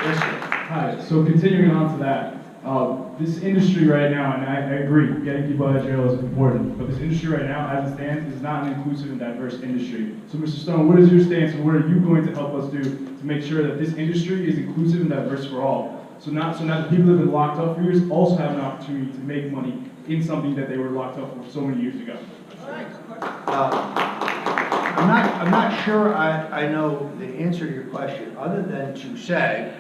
Yes, sir. Hi, so continuing on to that, this industry right now, and I agree, getting people out of jail is important, but this industry right now, as it stands, is not an inclusive and diverse industry. So Mr. Stone, what is your stance and what are you going to help us do to make sure that this industry is inclusive and diverse for all? So now the people that have been locked up for years also have an opportunity to make money in something that they were locked up for so many years ago. I'm not sure I know the answer to your question, other than to say,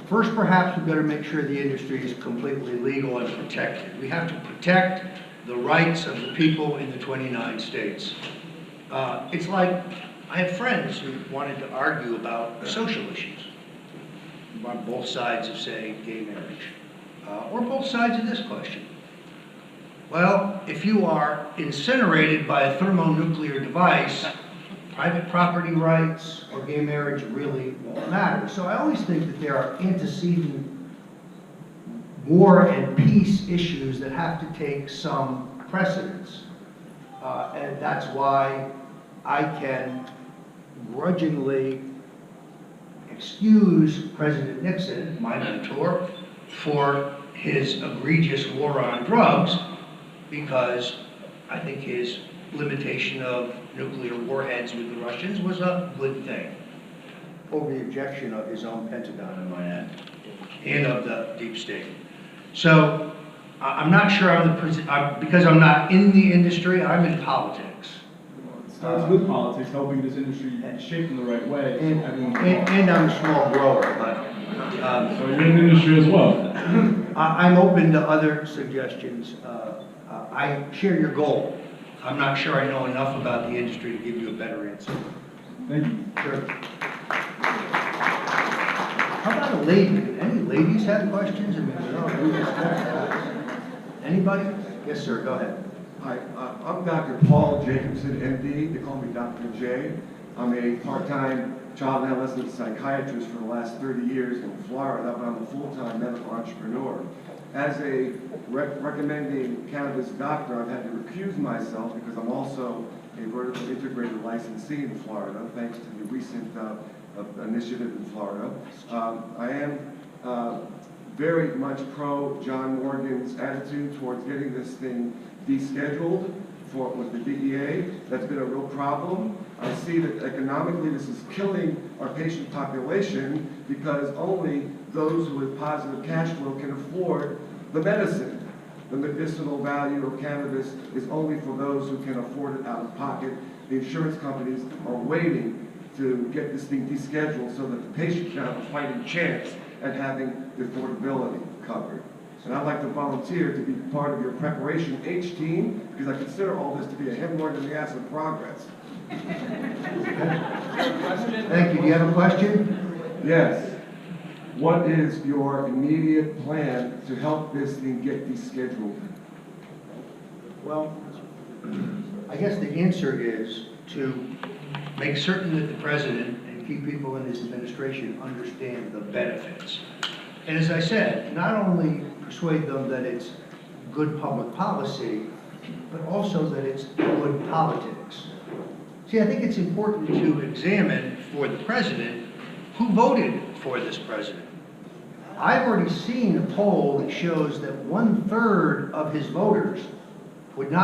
first, perhaps we've got to make sure the industry is completely legal and protected. We have to protect the rights of the people in the 29 states. It's like, I have friends who wanted to argue about social issues, on both sides of, say, gay marriage, or both sides of this question. Well, if you are incinerated by a thermonuclear device, private property rights or gay marriage really won't matter. So I always think that there are antecedent war and peace issues that have to take some precedence. And that's why I can grudgingly excuse President Nixon, my mentor, for his egregious war on drugs, because I think his limitation of nuclear warheads with the Russians was a good thing, over the objection of his own Pentagon, I might add, and of the deep state. So I'm not sure because I'm not in the industry, I'm in politics. It starts with politics, helping this industry shape in the right way. And I'm a small grower, but so you're in the industry as well. I'm open to other suggestions. I share your goal. I'm not sure I know enough about the industry to give you a better answer. Thank you. Sure. How about a lady? Any ladies have questions? I mean, anybody? Yes, sir. Go ahead. Hi, I'm Dr. Paul Jacobson, MD. They call me Dr. J. I'm a part-time child and adolescent psychiatrist for the last 30 years in Florida, but I'm a full-time medical entrepreneur. As a recommending cannabis doctor, I've had to recuse myself because I'm also a vertically integrated licensee in Florida, thanks to the recent initiative in Florida. I am very much pro John Morgan's attitude towards getting this thing descheduled with the DEA. That's been a real problem. I see that economically this is killing our patient population because only those with positive cash flow can afford the medicine. The medicinal value of cannabis is only for those who can afford it out of pocket. The insurance companies are waiting to get this thing descheduled so that the patient can have a fighting chance at having the affordability covered. And I'd like to volunteer to be part of your preparation H team because I consider all this to be a hemorrhoid in the ass of progress. Thank you. Do you have a question? Yes. What is your immediate plan to help this thing get descheduled? Well, I guess the answer is to make certain that the president and key people in his administration understand the benefits. And as I said, not only persuade them that it's good public policy, but also that it's good politics. See, I think it's important to examine for the president who voted for this president. I've already seen a poll that shows that 1/3 of his voters would not